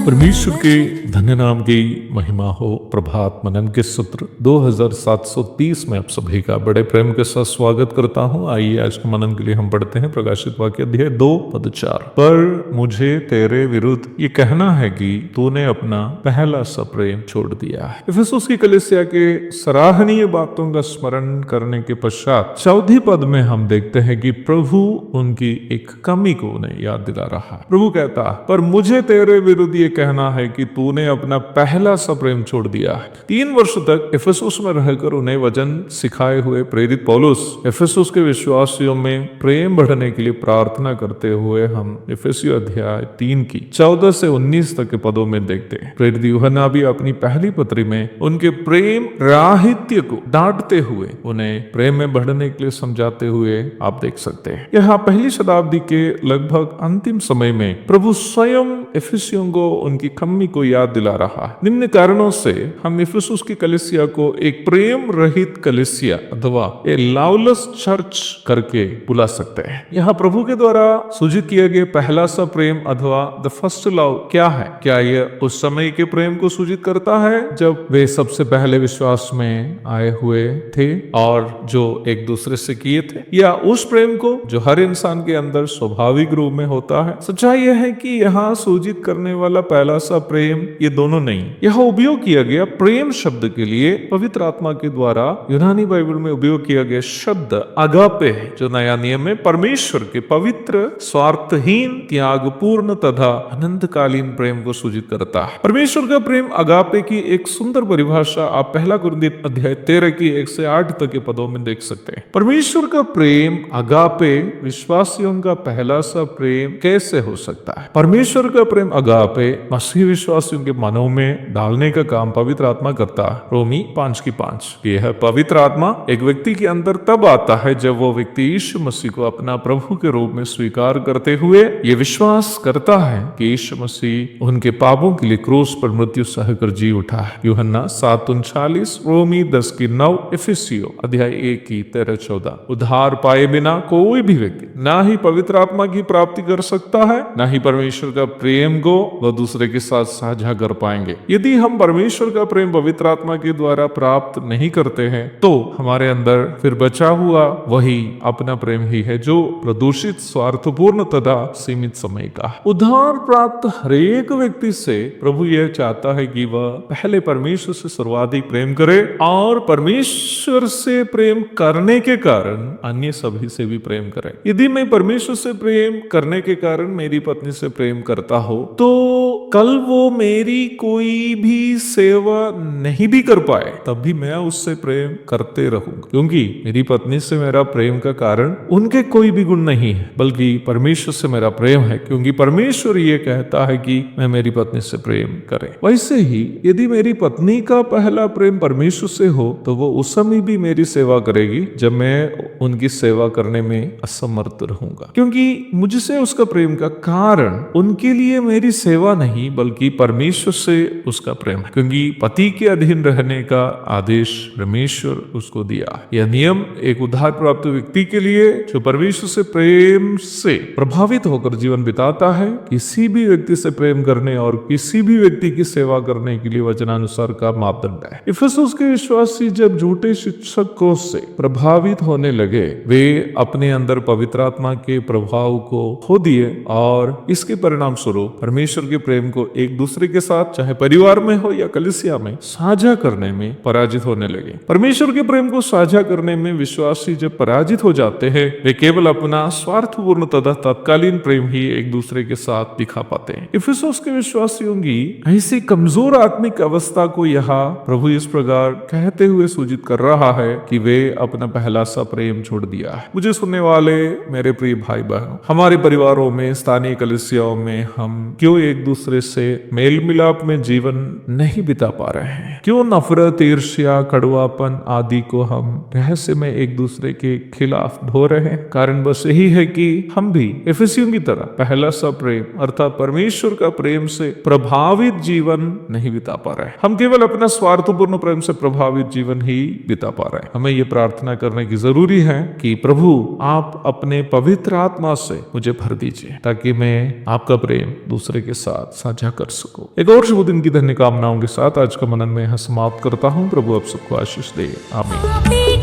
परमेश्वर के धन्य नाम की महिमा हो। प्रभात मनन के सत्र 2730 में आप सभी का बड़े प्रेम के साथ स्वागत करता हूं। आइए आज के मनन के लिए हम पढ़ते हैं प्रकाशित वाक्य अध्याय 2:4। पर मुझे तेरे विरुद्ध ये कहना है कि तूने अपना पहला सा प्रेम छोड़ दिया है। इफिसुस की कलीसिया के सराहनीय बातों का स्मरण करने के पश्चात 4 पद में हम देखते हैं कि प्रभु उनकी एक कमी को उन्हें याद दिला रहा है। प्रभु कहता है, पर मुझे तेरे विरुद्ध ये कहना है कि तूने अपना पहला सा प्रेम छोड़ दिया है। 3 वर्ष तक इफिसुस में रहकर उन्हें वचन सिखाए हुए प्रेरित पौलुस इफिसुस के विश्वासियों में प्रेम बढ़ने के लिए प्रार्थना करते हुए हम इफिसियों अध्याय 3 की 14 से 19 तक के पदों में देखते हैं। प्रेरित यूहन्ना भी अपनी पहली पत्री में उनके प्रेम राहित्य को डांटते हुए उन्हें प्रेम में बढ़ने के लिए समझाते हुए आप देख सकते हैं। यहाँ पहली शताब्दी के लगभग अंतिम समय में प्रभु स्वयं इफिसियों को उनकी कमी को याद दिला रहा है। निम्न कारणों से हम इफिसुस की कलीसिया को एक प्रेम रहित कलीसिया अथवा ए लवलेस चर्च करके बुला सकते हैं। यहाँ प्रभु के द्वारा सूचित किया गया पहला सा प्रेम अथवा द फर्स्ट लव क्या है? क्या यह उस समय के प्रेम को सूचित करता है जब वे सबसे पहले विश्वास में आए हुए थे और जो एक दूसरे से किए थे, या उस प्रेम को जो हर इंसान के अंदर स्वाभाविक रूप में होता है? सच्चाई यह है कि यहाँ सूचित करने वाला पहला सा प्रेम ये दोनों नहीं। यह उपयोग किया गया प्रेम शब्द के लिए पवित्र आत्मा के द्वारा यूनानी बाइबल में उपयोग किया गया शब्द अगापे है, जो नया नियम में परमेश्वर के पवित्र स्वार्थहीन त्यागपूर्ण तथा अनंतकालीन प्रेम को सूचित करता है। परमेश्वर का प्रेम अगापे की एक सुंदर परिभाषा आप 1 कुरिन्थियों अध्याय 13 की 1 से 8 तक के पदों में देख सकते हैं। परमेश्वर का प्रेम अगापे विश्वासियों का पहला सा प्रेम कैसे हो सकता है? परमेश्वर का प्रेम अगापे मसीह विश्वासियों के मनों में डालने का काम पवित्र आत्मा करता है। रोमी 5:5। यह पवित्र आत्मा एक व्यक्ति के अंदर तब आता है जब वो व्यक्ति यीशु मसीह को अपना प्रभु के रूप में स्वीकार करते हुए ये विश्वास करता है कि यीशु मसीह उनके पापों के लिए क्रूस पर मृत्यु सहकर जी उठा है। यूहन्ना 7:39, रोमी 10:9, इफिसियों अध्याय 1 की 13-14। उद्धार पाए बिना कोई भी व्यक्ति ना ही पवित्र आत्मा की प्राप्ति कर सकता है, ना ही परमेश्वर का प्रेम को वह दूसरे के साथ साझा कर पाएंगे। यदि हम परमेश्वर का प्रेम पवित्र आत्मा के द्वारा प्राप्त नहीं करते हैं तो हमारे अंदर फिर बचा हुआ वही अपना प्रेम ही है जो प्रदूषित, स्वार्थपूर्ण तथा सीमित समय का। उद्धार प्राप्त हरेक व्यक्ति से प्रभु यह चाहता है कि वह पहले परमेश्वर से सर्वाधिक प्रेम करे और परमेश्वर से प्रेम करने के कारण अन्य सभी से भी प्रेम करे। यदि मैं परमेश्वर से प्रेम करने के कारण मेरी पत्नी से प्रेम करता हो तो कल वो मेरी कोई भी सेवा नहीं भी कर पाए तब भी मैं उससे प्रेम करते रहूंगा, क्योंकि मेरी पत्नी से मेरा प्रेम का कारण उनके कोई भी गुण नहीं है बल्कि परमेश्वर से मेरा प्रेम है, क्योंकि परमेश्वर ये कहता है कि मैं मेरी पत्नी से प्रेम करे। वैसे ही यदि मेरी पत्नी का पहला प्रेम परमेश्वर से हो तो वो उस समय भी मेरी सेवा करेगी जब मैं उनकी सेवा करने में असमर्थ रहूंगा, क्योंकि मुझसे उसका प्रेम का कारण उनके लिए मेरी सेवा नहीं बल्कि परमेश्वर से उसका प्रेम है, क्योंकि पति के अधीन रहने का आदेश परमेश्वर उसको दिया। यह नियम एक उद्धार प्राप्त व्यक्ति के लिए जो परमेश्वर से प्रेम से प्रभावित होकर जीवन बिताता है, किसी भी व्यक्ति से प्रेम करने और किसी भी व्यक्ति की सेवा करने के लिए वचनानुसार का मापदंड है। इफिसुस के विश्वासी जब झूठे शिक्षकों से प्रभावित होने लगे, वे अपने अंदर पवित्र आत्मा के प्रभाव को खो दिए और इसके परिणाम स्वरूप परमेश्वर के प्रेम को एक दूसरे के साथ, चाहे परिवार में हो या कलीसिया में, साझा करने में पराजित होने लगे। परमेश्वर के प्रेम को साझा करने में विश्वासी जब पराजित हो जाते हैं, वे केवल अपना स्वार्थपूर्ण तथा तत्कालीन प्रेम ही एक दूसरे के साथ दिखा पाते हैं। इफिसुस के विश्वासियों की ऐसी कमजोर आत्मिक अवस्था को यहाँ प्रभु इस प्रकार कहते हुए सूचित कर रहा है कि वे अपना पहला सा प्रेम छोड़ दिया है। मुझे सुनने वाले मेरे प्रिय भाई बहनों, हमारे परिवारों में, स्थानीय कलीसियाओं में हम क्यों एक दूसरे से मेल मिलाप में जीवन नहीं बिता पा रहे हैं? क्यों नफरत, ईर्ष्या, कड़वापन आदि को हम रहस्य में एक दूसरे के खिलाफ ढो रहे हैं? कारण बस यही है कि हम भी इफिसियों की तरह पहला सा प्रेम अर्थात परमेश्वर का प्रेम से प्रभावित जीवन नहीं बिता पा रहे हैं। हम केवल अपना स्वार्थपूर्ण प्रेम से प्रभावित जीवन ही बिता पा रहे हैं। हमें ये प्रार्थना करने की जरूरी है कि प्रभु आप अपने पवित्र आत्मा से मुझे भर दीजिए ताकि मैं आपका प्रेम दूसरे के साथ साझा कर सकूं। एक और शुभ दिन की धन्य कामनाओं के साथ आज का मनन में यहाँ समाप्त करता हूँ। प्रभु आप सबको आशीष दे। आमीन।